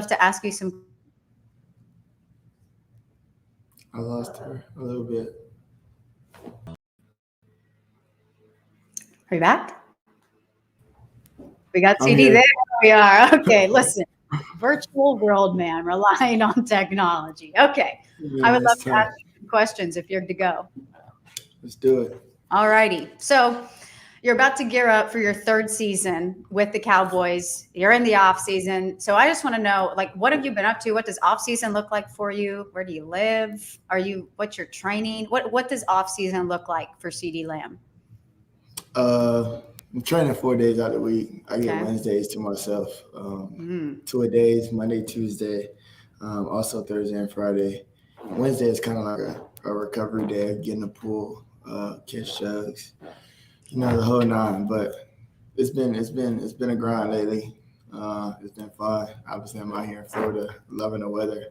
to ask you some. I lost her a little bit. Are you back? We got I'm CeeDee here. there. We are. Okay, listen. Virtual world, man, relying on technology. Okay. I would Yeah, love it's to ask tough. you some questions if you're good to go. Let's do it. All righty. So you're about to gear up for your third season with the Cowboys. You're in the off season. So I just want to know, like, what have you been up to? What does off season look like for you? Where do you live? What's your training? What does off season look like for CeeDee Lamb? I'm training 4 days out of the week. I get Okay. Wednesdays to myself. 2 a days, Monday, Tuesday, also Thursday and Friday. Wednesday is kind of like a recovery day, get in the pool, catch jugs, the whole nine. But it's been a grind lately. It's been fun. Obviously, I'm out here in Florida, loving the weather.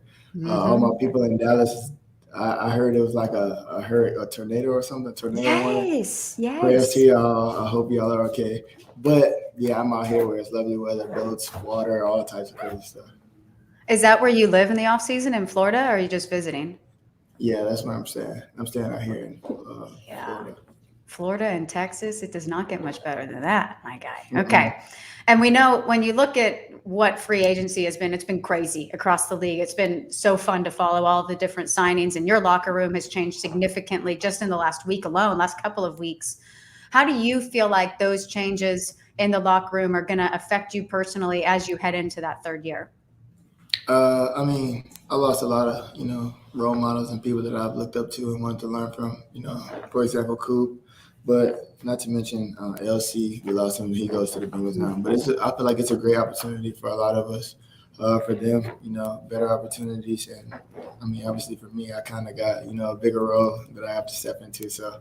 All my people in Dallas, I heard it was like a tornado or something. Tornado warning. Yes. Prayers to y'all. I hope y'all are okay. But yeah, I'm out here where it's lovely weather, boats, water, all types of crazy stuff. Is that where you live in the off season in Florida, or are you just visiting? Yeah, that's where I'm staying. I'm staying out here in Florida. Florida and Texas, it does not get much better than that, my guy. Okay. And we know when you look at what free agency has been, it's been crazy across the league. It's been so fun to follow all the different signings, and your locker room has changed significantly just in the last week alone, last couple of weeks. How do you feel like those changes in the locker room are going to affect you personally as you head into that third year? I mean, I lost a lot of, role models and people that I've looked up to and wanted to learn from, for example, Coop, but not to mention LC. We lost him. He goes to the Bengals now. But I feel like it's a great opportunity for a lot of us, for them, better opportunities. And, I mean, obviously for me, I kind of got, a bigger role that I have to step into. So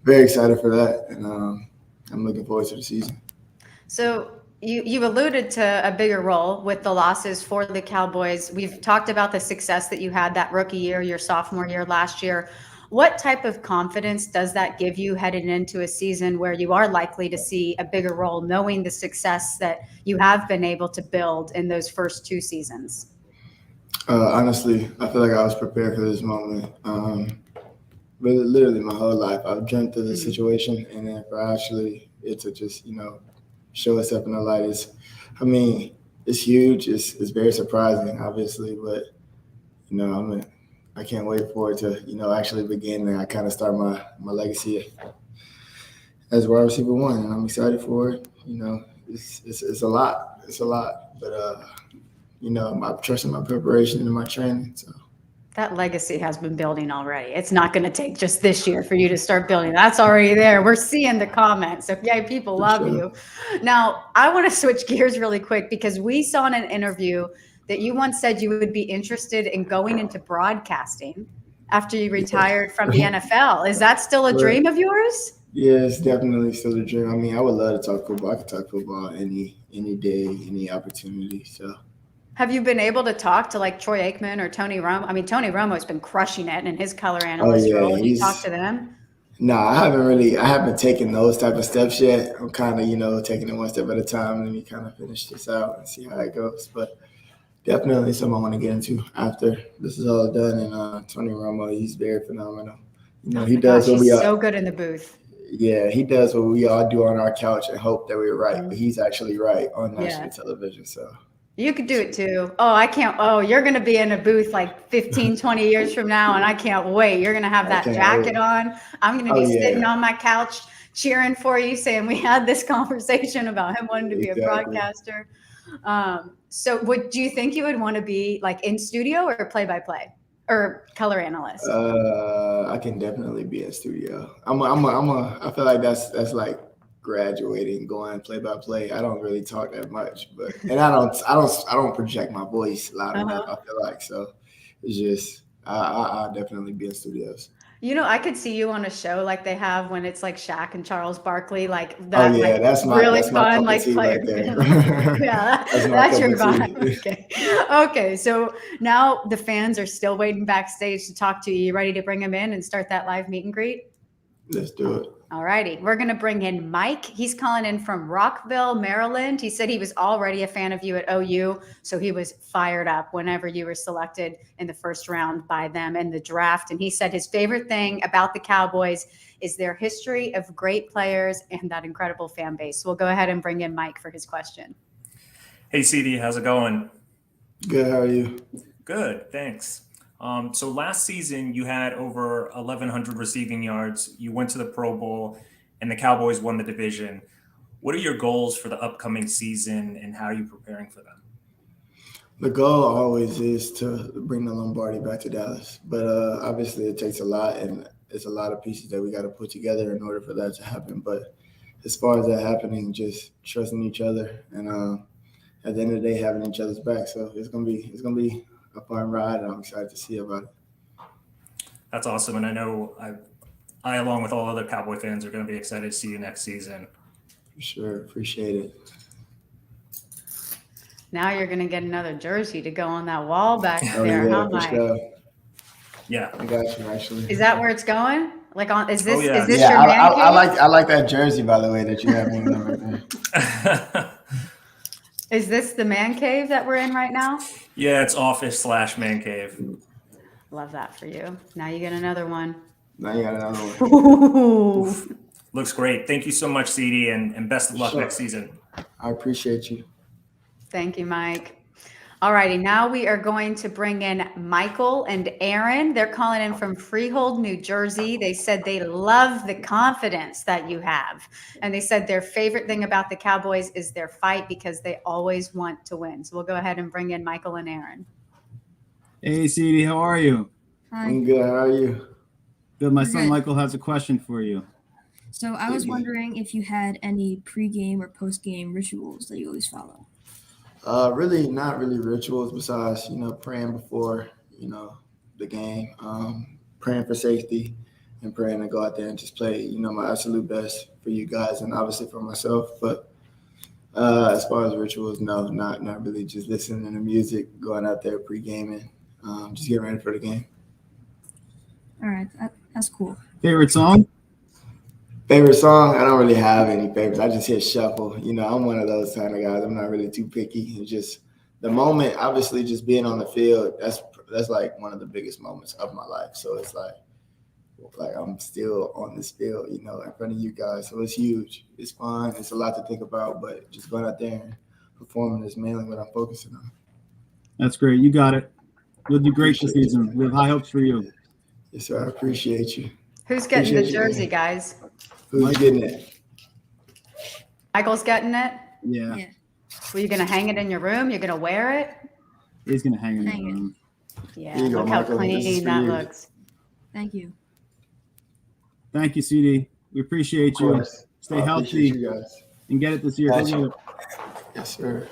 very excited for that. And I'm looking forward to the season. So you alluded to a bigger role with the losses for the Cowboys. We've talked about the success that you had that rookie year, your sophomore year last year. What type of confidence does that give you heading into a season where you are likely to see a bigger role, knowing the success that you have been able to build in those first two seasons? Honestly, I feel like I was prepared for this moment. Really, literally my whole life, I've dreamt of this situation, and then for actually it to just, show itself in the light it's huge. It's very surprising, obviously, but I can't wait for it to actually begin, and I kind of start my legacy as wide receiver one, and I'm excited for it. It's a lot. It's a lot, but I'm trusting my preparation and my training. So. That legacy has been building already. It's not going to take just this year for you to start building. That's already there. We're seeing the comments. Okay, people love you. Now, I want to switch gears really quick because we saw in an interview that you once said you would be interested in going into broadcasting after you retired from the NFL. Is that still a dream of yours? Yeah, it's definitely still a dream. I mean, I would love to talk football. I could talk football any day, any opportunity. So. Have you been able to talk to like Troy Aikman or Tony Romo? I mean, Tony Romo's been crushing it in his color analyst role. Have you talked to them? No, I haven't taken those type of steps yet. I'm kind of, taking it one step at a time. Let me kind of finish this out and see how it goes. But definitely something I want to get into after this is all done. And Tony Romo, he's very phenomenal. He does what we are. He's so good in the booth. Yeah, he does what we all do on our couch and hope that we're right. But he's actually right on national television. So. You could do it too. Oh, I can't. Oh, you're going to be in a booth like 15, 20 years from now, and I can't wait. You're going to have that jacket on. I'm going to be sitting on my couch cheering for you, saying we had this conversation about him wanting to be a broadcaster. So do you think you would want to be like in studio or play-by-play or color analyst? I can definitely be in studio. I feel like that's like graduating, going play by play. I don't really talk that much, and I don't project my voice loud enough. I feel like so. It's just I'll definitely be in studios. I could see you on a show like they have when it's like Shaq and Charles Barkley, like that. Oh yeah, that's really fun, like player. Right there. Yeah, that's your vibe. Okay. So now the fans are still waiting backstage to talk to you. You ready to bring them in and start that live meet and greet? Let's do it. All righty. We're going to bring in Mike. He's calling in from Rockville, Maryland. He said he was already a fan of you at OU, so he was fired up whenever you were selected in the first round by them in the draft. And he said his favorite thing about the Cowboys is their history of great players and that incredible fan base. So we'll go ahead and bring in Mike for his question. Hey, CeeDee, how's it going? Good. How are you? Good, thanks. So last season, you had over 1,100 receiving yards. You went to the Pro Bowl, and the Cowboys won the division. What are your goals for the upcoming season, and how are you preparing for them? The goal always is to bring the Lombardi back to Dallas, but obviously it takes a lot, and it's a lot of pieces that we got to put together in order for that to happen. But as far as that happening, just trusting each other, and at the end of the day, having each other's back. So it's gonna be a fun ride, and I'm excited to see about it. That's awesome, and I know I along with all other Cowboy fans, are going to be excited to see you next season. For sure, appreciate it. Now you're going to get another jersey to go on that wall back Oh, there, yeah, huh, for Mike? sure. Yeah, I got you. Actually, Is that where it's going? Like on? Is this yeah. is this yeah, your man cave? I like that jersey, by the way, that you have on right there. Is this the man cave that we're in right now? Yeah, it's office/man cave. Love that for you. Now you get another one. Now you got another one. Ooh. Looks great. Thank you so much, CeeDee, and best of luck Sure. next season. I appreciate you. Thank you, Mike. All righty, now we are going to bring in Michael and Aaron. They're calling in from Freehold, New Jersey. They said they love the confidence that you have. And they said their favorite thing about the Cowboys is their fight because they always want to win. So we'll go ahead and bring in Michael and Aaron. Hey, CeeDee, how are you? Hi. I'm good. How are you? Good. My We're son good. Michael has a question for you. So I was wondering if you had any pregame or postgame rituals that you always follow. Really, not really rituals besides, praying before, the game, praying for safety and praying to go out there and just play, my absolute best for you guys and obviously for myself. But as far as rituals, no, not really. Just listening to music, going out there pre-gaming, just getting ready for the game. All right, that's cool. Favorite song? Favorite song? I don't really have any favorites. I just hit shuffle. I'm one of those kind of guys. I'm not really too picky. It's just the moment, obviously, just being on the field, that's like one of the biggest moments of my life. So it's like I'm still on this field, in front of you guys. So it's huge. It's fun. It's a lot to think about, but just going out there and performing is mainly what I'm focusing on. That's great. You got it. You'll do great this season. We have high hopes for you. Yes, sir. I appreciate you. Who's getting the Appreciate you, jersey, man. guys? Who's getting it? Michael's getting it? Yeah. Yeah. Were you going to hang it in your room? You're going to wear it? He's going to hang in the Hang it. room. Yeah, Here you go, look how Michael. This is clean for that you. looks. Thank you. Thank you, CeeDee. We appreciate Of you. course. Stay I healthy appreciate you guys. and get it this year. Go Gotcha. get it. Yes, sir.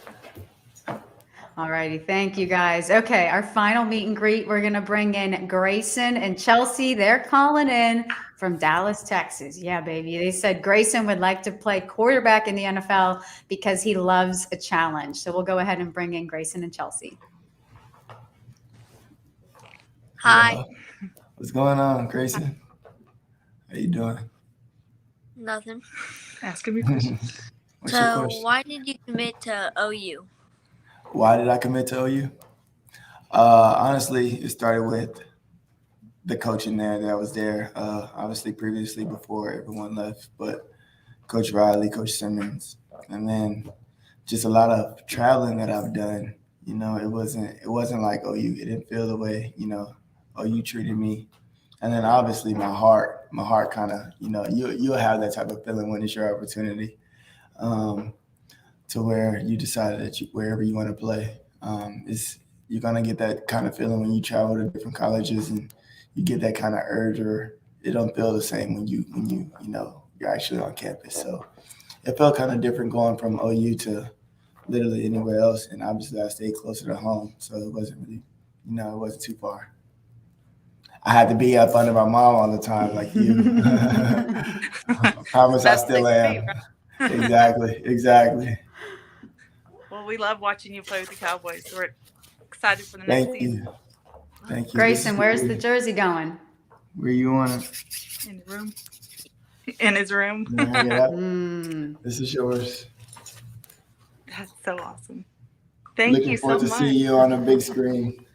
All righty. Thank you, guys. Okay, our final meet and greet, we're going to bring in Grayson and Chelsea. They're calling in from Dallas, Texas. Yeah, baby. They said Grayson would like to play quarterback in the NFL because he loves a challenge. So we'll go ahead and bring in Grayson and Chelsea. Hi. What's going on, Grayson? How you doing? Nothing. Asking me questions. What's your So, question? why did you commit to OU? Why did I commit to OU? Honestly, it started with the coaching there that was there. Obviously, previously before everyone left, but Coach Riley, Coach Simmons, and then just a lot of traveling that I've done. It wasn't like OU. It didn't feel the way OU treated me. And then obviously my heart kind of you'll have that type of feeling when it's your opportunity. To where you decided that wherever you want to play, you're gonna get that kind of feeling when you travel to different colleges and you get that kind of urge, or it don't feel the same when you're actually on campus. So it felt kind of different going from OU to literally anywhere else, and obviously I stayed closer to home, so it wasn't really, it wasn't too far. I had to be up under my mom all the time, like you. I promise I That's still the am. thing, right? Exactly. Well, we love watching you play with the Cowboys. So we're excited for the next Thank season. you. Grayson, where's the jersey going? Where you want it? In the room. in his room. You know, hang it up. Mm. This is yours. That's so awesome. Thank Looking you so forward to much. see you on a big screen.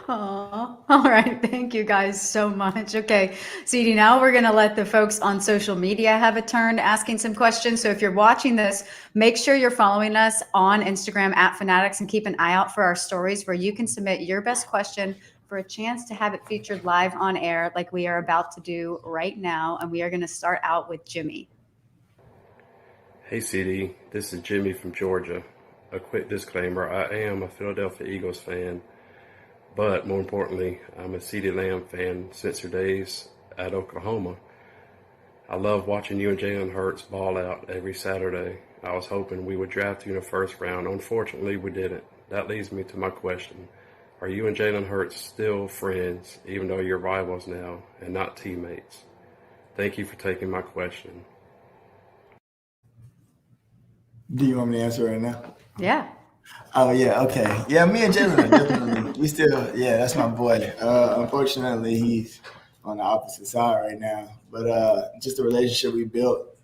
Aw. All right. Thank you guys so much. Okay. CeeDee, now we're going to let the folks on social media have a turn asking some questions. So if you're watching this, make sure you're following us on Instagram at Fanatics and keep an eye out for our stories where you can submit your best question for a chance to have it featured live on air like we are about to do right now. And we are going to start out with Jimmy. Hey CeeDee, this is Jimmy from Georgia. A quick disclaimer, I am a Philadelphia Eagles fan, but more importantly, I'm a CeeDee Lamb fan since her days at Oklahoma. I love watching you and Jalen Hurts ball out every Saturday. I was hoping we would draft you in the first round. Unfortunately, we didn't. That leads me to my question. Are you and Jalen Hurts still friends, even though you're rivals now and not teammates? Thank you for taking my question. Do you want me to answer right now? Yeah. Oh, yeah, okay. Yeah, me and Jalen are definitely, we still, yeah, that's my boy. Unfortunately, he's on the opposite side right now. But just the relationship we built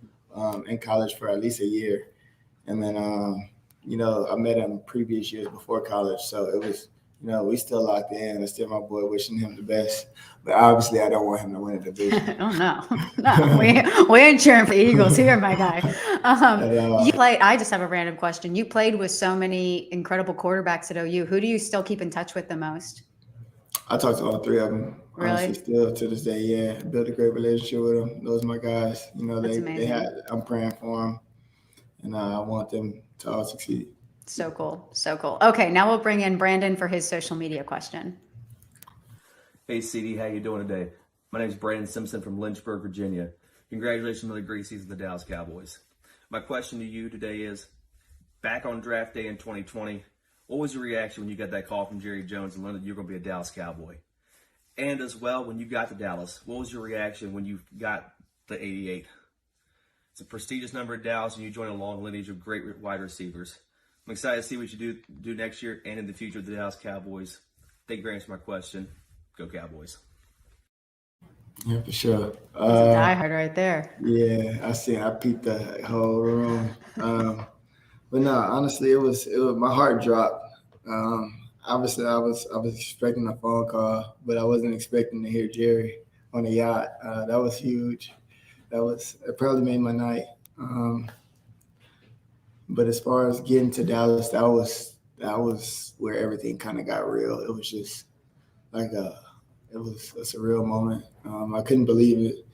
in college for at least a year. And then, you know, I met him previous years before college. So it was, you know, we still locked in. It's still my boy, wishing him the best. But obviously, I don't want him to win the division. Oh, no, we ain't cheering for Eagles here, my guy. You played. I just have a random question. You played with so many incredible quarterbacks at OU. Who do you still keep in touch with the most? I talked to all three of them. Really? Honestly, still to this day, yeah. Built a great relationship with them. Those are my guys. You know, they had. I'm praying for them, and I want them to all succeed. So cool. So cool. Okay, now we'll bring in Brandon for his social media question. Hey, CeeDee, how you doing today? My name is Brandon Simpson from Lynchburg, Virginia. Congratulations on the great season of the Dallas Cowboys. My question to you today is, back on draft day in 2020, what was your reaction when you got that call from Jerry Jones and learned that you were going to be a Dallas Cowboy? And as well, when you got to Dallas, what was your reaction when you got the 88? It's a prestigious number at Dallas, and you join a long lineage of great wide receivers. I'm excited to see what you do next year and in the future of the Dallas Cowboys. Thank you very much for my question. Go Cowboys. Yeah, for sure. It's a diehard right there. Yeah, I peeped the whole room. But no, honestly, it was my heart dropped. Obviously, I was expecting a phone call, but I wasn't expecting to hear Jerry on the yacht. That was huge. It probably made my night. But as far as getting to Dallas, that was where everything kind of got real. It was just like it was a surreal moment. I couldn't believe it.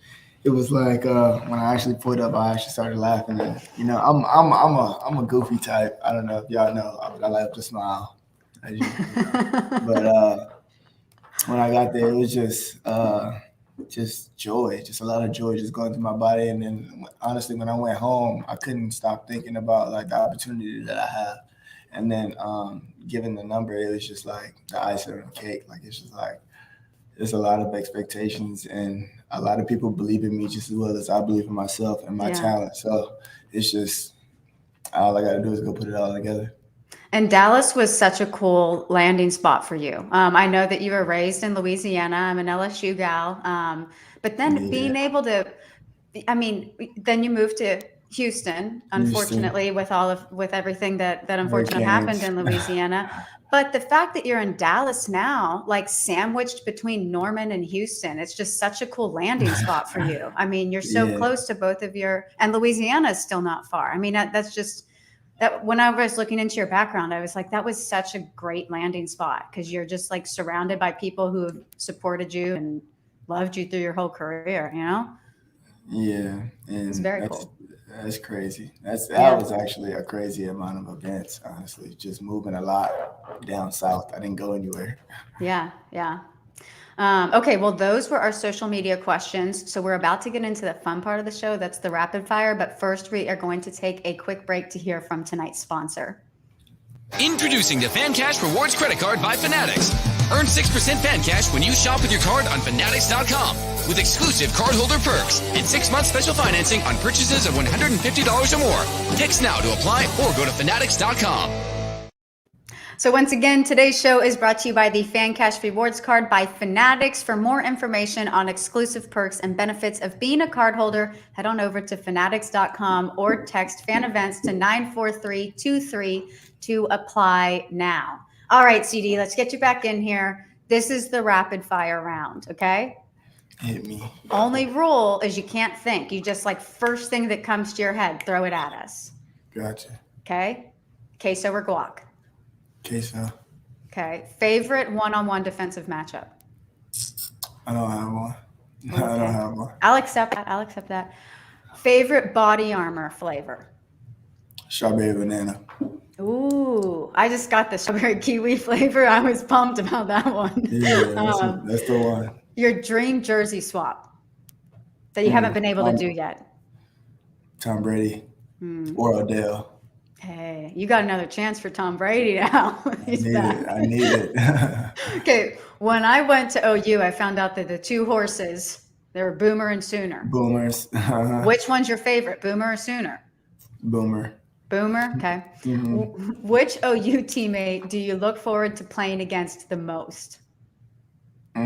It was like when I actually pulled up, I actually started laughing. And you know, I'm a goofy type. I don't know if y'all know, but I like to smile. But when I got there, it was just joy, just a lot of joy just going through my body. And then honestly, when I went home, I couldn't stop thinking about like the opportunity that I have. And then given the number, it was just like the icing on the cake. Like it's just like there's a lot of expectations, and a lot of people believe in me just as well as I believe in myself and my talent. So it's just all I got to do is go put it all together. And Dallas was such a cool landing spot for you. I know that you were raised in Louisiana. I'm an LSU gal. But then being able to, then you moved to Houston, unfortunately, with everything that unfortunately happened in Louisiana. But the fact that you're in Dallas now, like sandwiched between Norman and Houston, it's just such a cool landing spot for you. I mean, you're so close to both of and Louisiana is still not far. I mean, that's just, that when I was looking into your background, I was like, that was such a great landing spot because you're just like surrounded by people who have supported you and loved you through your whole career, you know? Yeah. And it's very cool. That's crazy. That was actually a crazy amount of events, honestly. Just moving a lot down south. I didn't go anywhere. Yeah. Okay, well, those were our social media questions. So we're about to get into the fun part of the show. That's the rapid fire. But first, we are going to take a quick break to hear from tonight's sponsor. Introducing the FanCash Rewards Credit Card by Fanatics. Earn 6% FanCash when you shop with your card on Fanatics.com with exclusive cardholder perks and 6-month special financing on purchases of $150 or more. Text now to apply or go to Fanatics.com. So once again, today's show is brought to you by the FanCash Rewards Card by Fanatics. For more information on exclusive perks and benefits of being a cardholder, head on over to fanatics.com or text fan events to 94323 to apply now. All right, CeeDee, let's get you back in here. This is the rapid fire round, okay? Hit me. Only rule is you can't think. You just like first thing that comes to your head, throw it at us. Gotcha. Okay? Queso or guac? Queso. Okay. Favorite one-on-one defensive matchup? I don't have one. Okay. I don't have one. I'll accept that. I'll accept that. Favorite body armor flavor? Strawberry banana. Ooh, I just got the strawberry kiwi flavor. I was pumped about that one. Yeah, that's the one. Your dream jersey swap that you haven't been able to do yet? Tom Brady or Odell. Hey, you got another chance for Tom Brady now. I need it. Okay, when I went to OU, I found out that the two horses, they were Boomer and Sooner. Boomers. Which one's your favorite, Boomer or Sooner? Boomer. Boomer, okay. Which OU teammate do you look forward to playing against the most? Let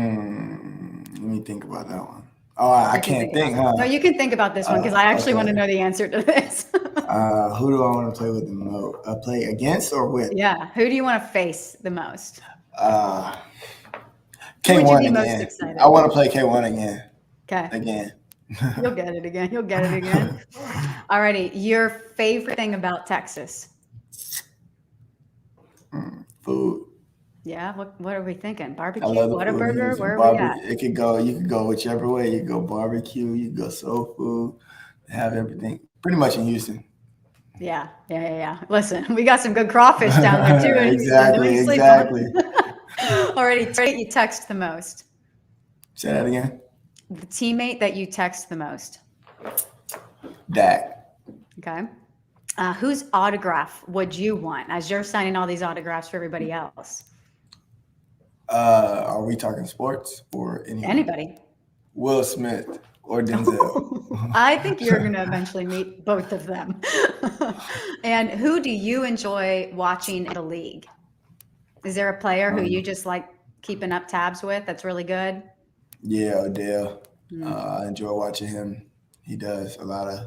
me think about that one. Oh, I can't think, huh? No, you can think about this one because I actually want to know the answer to this. Who do I want to play with the most? Play against or with? Yeah, who do you want to face the most? K1 Who would you be again. most excited? I want to play K1 again. Okay. Again. You'll get it again. You'll get it again. Alrighty, your favorite thing about Texas? Food. Yeah, what are we thinking? I Barbecue, love the food. Whataburger? Where are we at? You could go whichever way. You could go barbecue, you could go soul food, have everything. Pretty much in Houston. Yeah. Listen, we got some good crawfish down there too. Exactly. Alrighty, you text the most? Say that again. The teammate that you text the most? Dak. Okay. Whose autograph would you want as you're signing all these autographs for everybody else? Are we talking sports or anything? Anybody. Will Smith or Denzel? I think you're going to eventually meet both of them. And who do you enjoy watching in the league? Is there a player who you just like keeping up tabs with that's really good? Yeah, Odell. I enjoy watching him. He does a lot of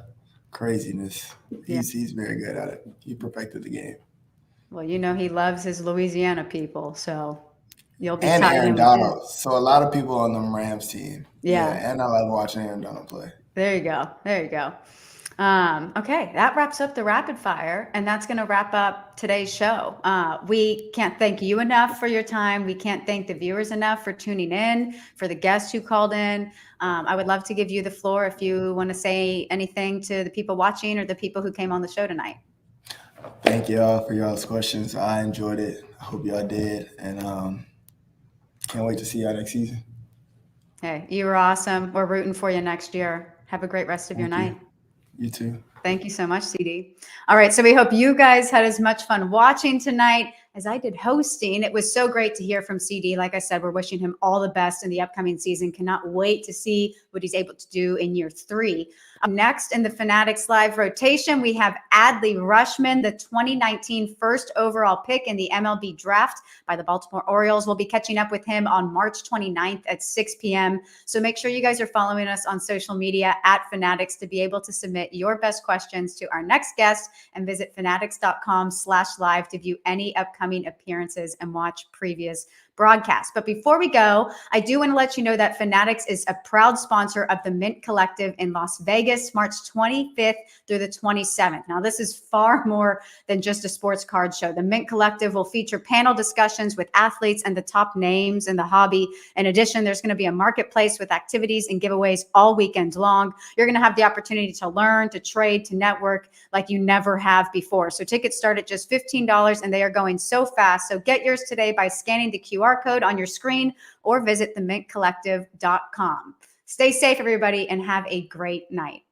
craziness. He's very good at it. He perfected the game. Well, you know he loves his Louisiana people, so you'll be and tied Aaron in with Donald. him. So a lot of people on the Rams team. Yeah. And I love watching Aaron Donald play. There you go. Okay, that wraps up the rapid fire, and that's going to wrap up today's show. We can't thank you enough for your time. We can't thank the viewers enough for tuning in, for the guests who called in. I would love to give you the floor if you want to say anything to the people watching or the people who came on the show tonight. Thank y'all for y'all's questions. I enjoyed it. I hope y'all did. And can't wait to see y'all next season. Hey, you were awesome. We're rooting for you next year. Have a great rest of your night. You too. Thank you so much, CeeDee. All right, so we hope you guys had as much fun watching tonight as I did hosting. It was so great to hear from CeeDee. Like I said, we're wishing him all the best in the upcoming season. Cannot wait to see what he's able to do in year 3. Next in the Fanatics Live rotation, we have Adley Rushman, the 2019 first overall pick in the MLB draft by the Baltimore Orioles. We'll be catching up with him on March 29th at 6 p.m. So make sure you guys are following us on social media at Fanatics to be able to submit your best questions to our next guest, and visit fanatics.com/live to view any upcoming appearances and watch previous broadcast. But before we go, I do want to let you know that Fanatics is a proud sponsor of the Mint Collective in Las Vegas, March 25th through the 27th. Now, this is far more than just a sports card show. The Mint Collective will feature panel discussions with athletes and the top names in the hobby. In addition, there's going to be a marketplace with activities and giveaways all weekend long. You're going to have the opportunity to learn, to trade, to network like you never have before. So tickets start at just $15 and they are going so fast. So get yours today by scanning the QR code on your screen or visit themintcollective.com. Stay safe, everybody, and have a great night.